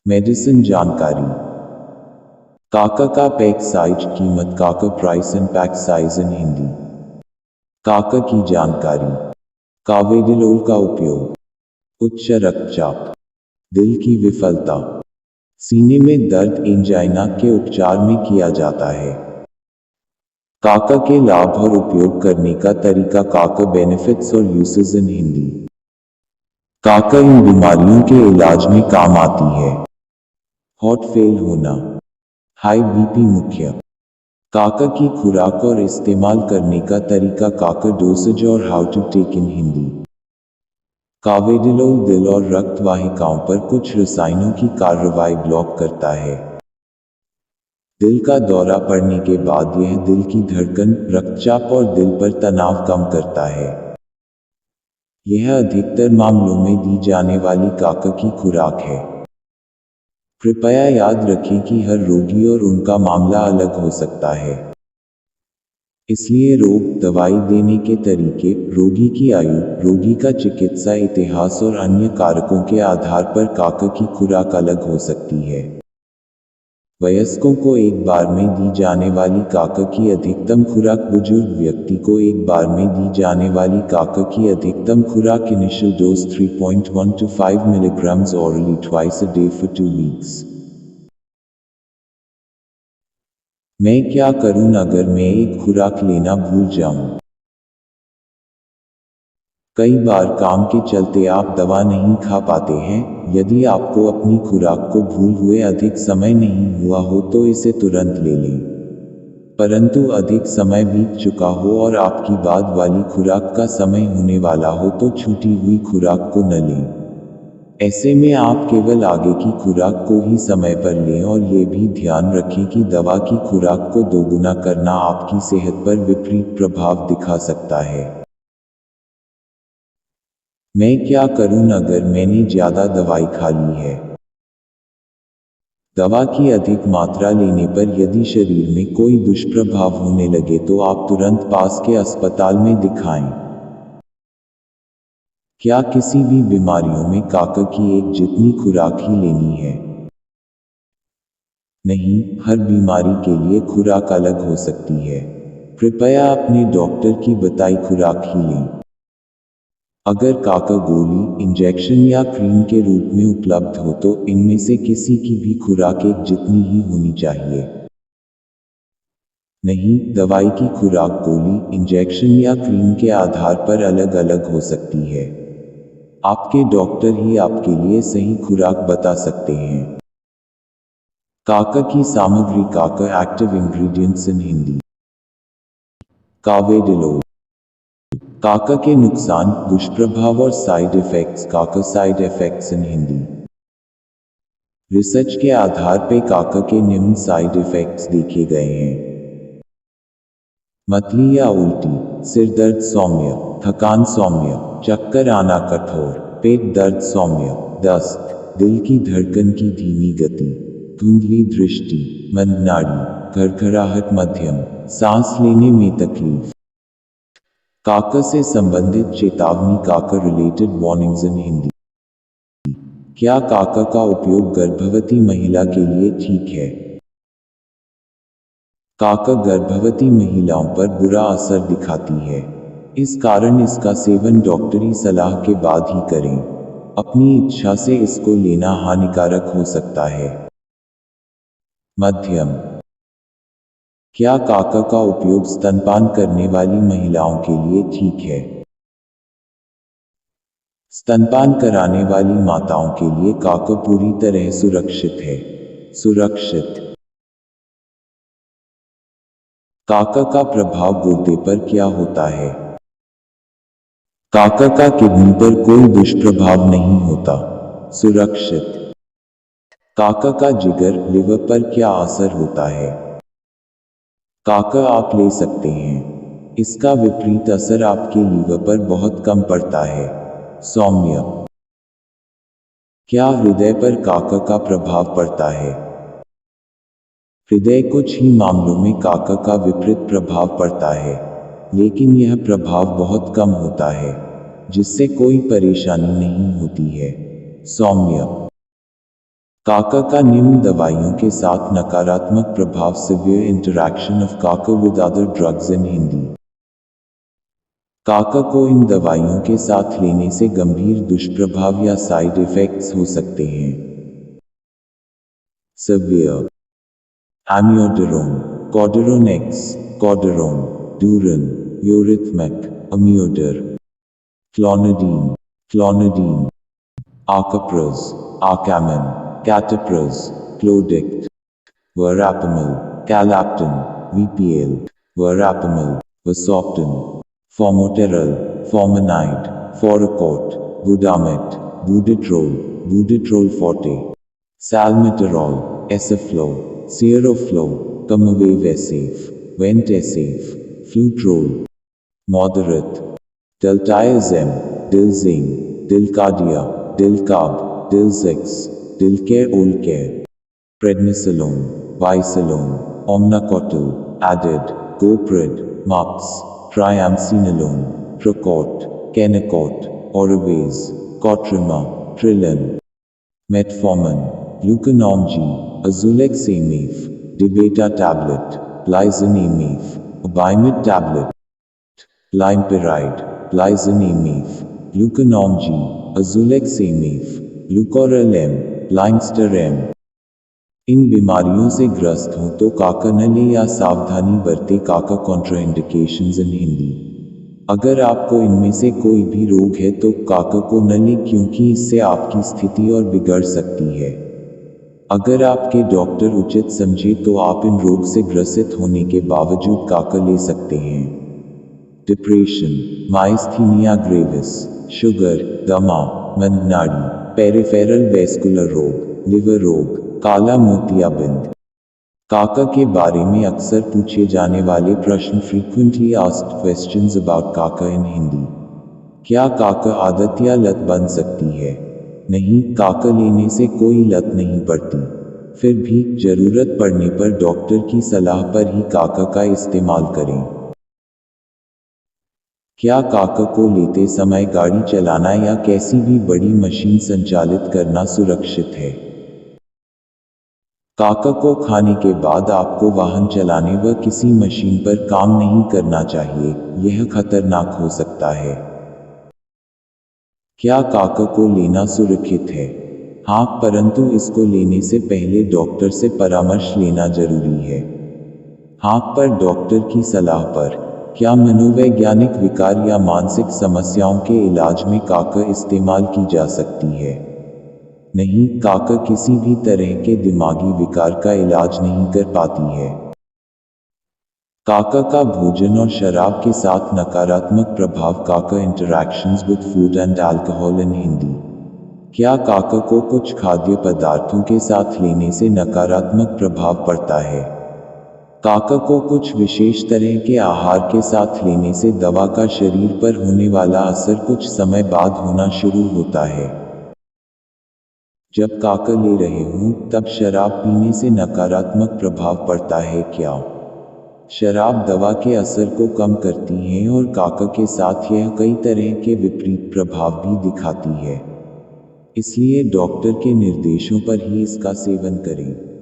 Medicine जानकारी। काका का पैक साइज कीमत। काका price and pack size in Hindi. काका की जानकारी। कावेडिलोल का उपयोग उच्च रक्तचाप, दिल की विफलता, सीने में दर्द, एंजाइना के उपचार में किया जाता है। काका के लाभ और उपयोग करने का तरीका। काका बेनिफिट्स और यूसेस इन हिंदी। काका इन बीमारियों के इलाज में काम आती है। हार्ट फेल होना, हाई बीपी मुख्य। काका की खुराक और इस्तेमाल करने का तरीका। काका डोसेज और हाउ टू टेक इन हिंदी। कावेडिलोल दिल और रक्त वाहिकाओं पर कुछ रसायनों की कार्रवाई ब्लॉक करता है। दिल का दौरा पड़ने के बाद यह दिल की धड़कन, रक्तचाप और दिल पर तनाव कम करता है। यह अधिकतर मामलों में दी जाने वाली काका की खुराक है। कृपया याद रखें कि हर रोगी और उनका मामला अलग हो सकता है, इसलिए रोग, दवाई देने के तरीके, रोगी की आयु, रोगी का चिकित्सा इतिहास और अन्य कारकों के आधार पर काका की खुराक अलग हो सकती है। वयस्कों को एक बार में दी जाने वाली काका की अधिकतम खुराक। बुजुर्ग व्यक्ति को एक बार में दी जाने वाली काका की अधिकतम खुराक। Initial dose 3.1 to 5 milligrams orally twice a day for 2 weeks। मैं क्या करूं अगर मैं एक खुराक लेना भूल जाऊं? कई बार काम के चलते आप दवा नहीं खा पाते हैं। यदि आपको अपनी खुराक को भूल हुए अधिक समय नहीं हुआ हो तो इसे तुरंत ले लें। परंतु अधिक समय बीत चुका हो और आपकी बाद वाली खुराक का समय होने वाला हो तो छूटी हुई खुराक को न लें। ऐसे में आप केवल आगे की खुराक को ही समय पर लें और ये भी ध्यान रखें कि दवा की खुराक को दोगुना करना आपकी सेहत पर विपरीत प्रभाव दिखा सकता है। मैं क्या करूं अगर मैंने ज्यादा दवाई खा ली है? दवा की अधिक मात्रा लेने पर यदि शरीर में कोई दुष्प्रभाव होने लगे तो आप तुरंत पास के अस्पताल में दिखाएं। क्या किसी भी बीमारियों में काका की एक जितनी खुराक ही लेनी है? नहीं, हर बीमारी के लिए खुराक अलग हो सकती है। कृपया अपने डॉक्टर की बताई खुराक ही लें। अगर काका गोली, इंजेक्शन या क्रीम के रूप में उपलब्ध हो तो इनमें से किसी की भी खुराक एक जितनी ही होनी चाहिए। नहीं, दवाई की खुराक गोली, इंजेक्शन या क्रीम के आधार पर अलग अलग हो सकती है। आपके डॉक्टर ही आपके लिए सही खुराक बता सकते हैं। काका की सामग्री। काका एक्टिव इंग्रेडिएंट्स इन हिंदी। कावेडिलोल। काका के नुकसान, दुष्प्रभाव और साइड इफेक्ट्स। काका साइड इफेक्ट्स इन हिंदी। रिसर्च के आधार पर काका के निम्न साइड इफेक्ट्स देखे गए हैं। मतली या उल्टी, सिरदर्द सौम्य, थकान सौम्य, चक्कर आना कठोर, पेट दर्द सौम्य, दस्त, दिल की धड़कन की धीमी गति, धुंधली दृष्टि, मंदनाड़ी, घरघराहट मध्यम, सांस लेने में तकलीफ। काका से संबंधित चेतावनी। काका रिलेटेड वार्निंग्स इन हिंदी। क्या काका का उपयोग गर्भवती महिला के लिए ठीक है? काका गर्भवती महिलाओं पर बुरा असर दिखाती है। इस कारण इसका सेवन डॉक्टरी सलाह के बाद ही करें। अपनी इच्छा से इसको लेना हानिकारक हो सकता है। मध्यम। क्या काका का उपयोग स्तनपान करने वाली महिलाओं के लिए ठीक है? स्तनपान कराने वाली माताओं के लिए काका पूरी तरह सुरक्षित है। सुरक्षित। काका का प्रभाव गुर्दे पर क्या होता है? काका का किडनी पर कोई दुष्प्रभाव नहीं होता। सुरक्षित। काका का जिगर, लिवर पर क्या असर होता है? काका आप ले सकते हैं। इसका विपरीत असर आपके लीवर पर बहुत कम पड़ता है। सौम्य। क्या हृदय पर काका का प्रभाव पड़ता है? हृदय कुछ ही मामलों में काका का विपरीत प्रभाव पड़ता है, लेकिन यह प्रभाव बहुत कम होता है, जिससे कोई परेशानी नहीं होती है। सौम्य। काका का निम्न दवाइयों के साथ नकारात्मक प्रभाव सिवियर इंटरैक्शन ऑफ काका with other drugs in Hindi. काका को इन दवाइयों के साथ लेने से गंभीर दुष्प्रभाव या साइड इफेक्ट्स हो सकते हैं। Severe amiodarone, Cordarone X, Cordarone, Duron, Eurythmic, Amiodar, clonidine, clonidine, आर्काप्रोज, आर्कामिन, कैटाप्रोज, क्लोडिक्ट, verapamil, Calaptin, VPL, verapamil, Vasopten, formoterol, फॉर्मनाइड, Forcort, Budamate, Budetrol, Budetrol forte, salmeterol, Esiflo, Seroflo, Combiwave SF, vent SF, Flutrol, moderate, diltiazem, Dilzem, Dilcardia, Dilcab, Diltex, Dilcare Olcare, prednisolone, Wysolone, Omnacortil, एडेड, Gopred, मप्स, triamcinolone, Procort, Kenacort, ओरवेज, कोट्रिमा, ट्रिलन, metformin, ग्लूकानॉन-G, अजुलेक्स MF, Dibeta tablet, लाइजोनेमेफ, Obimid tablet, glimepiride, लाइजोनेमेफ, ग्लूकानॉन-G, अजुलेक्स एमेफ, ग्लूकोरल एम, लाइमस्टर एम। इन बीमारियों से ग्रस्त हों तो काका न लें या सावधानी बरतें। काका कॉन्ट्राइंडिकेशंस इन हिंदी। अगर आपको इनमें से कोई भी रोग है तो काका को न लें क्योंकि इससे आपकी स्थिति और बिगड़ सकती है। अगर आपके डॉक्टर उचित समझे तो आप इन रोग से ग्रसित होने के बावजूद काका ले सकते हैं। डिप्रेशन, माइस्थीनिया ग्रेविस, शुगर, दमा, मंदनाड़ी, पेरिफेरल वेस्कुलर रोग, लिवर रोग, काला मोतियाबिंद। काका के बारे में अक्सर पूछे जाने वाले प्रश्न फ्रीक्वेंटली आस्क्ड क्वेश्चंस अबाउट काका इन हिंदी। क्या काका आदत या लत बन सकती है? नहीं, काका लेने से कोई लत नहीं पड़ती। फिर भी जरूरत पड़ने पर डॉक्टर की सलाह पर ही काका का इस्तेमाल करें। क्या काका को लेते समय गाड़ी चलाना या कैसी भी बड़ी मशीन संचालित करना सुरक्षित है? काका को खाने के बाद आपको वाहन चलाने व किसी मशीन पर काम नहीं करना चाहिए, यह खतरनाक हो सकता है। क्या काका को लेना सुरक्षित है? हाँ, परंतु इसको लेने से पहले डॉक्टर से परामर्श लेना जरूरी है। हाँ, पर डॉक्टर की सलाह पर। क्या मनोवैज्ञानिक विकार या मानसिक समस्याओं के इलाज में काका इस्तेमाल की जा सकती है? नहीं, काका किसी भी तरह के दिमागी विकार का इलाज नहीं कर पाती है। काका का भोजन और शराब के साथ नकारात्मक प्रभाव। काका interactions with food and alcohol in Hindi. क्या काका को कुछ खाद्य पदार्थों के साथ लेने से नकारात्मक प्रभाव पड़ता है? काका को कुछ विशेष तरह के आहार के साथ लेने से दवा का शरीर पर होने वाला असर कुछ समय बाद होना शुरू होता है। जब काका ले रहे हों तब शराब पीने से नकारात्मक प्रभाव पड़ता है क्या? शराब दवा के असर को कम करती है और काका के साथ यह कई तरह के विपरीत प्रभाव भी दिखाती है। इसलिए डॉक्टर के निर्देशों पर ही इसका सेवन करें।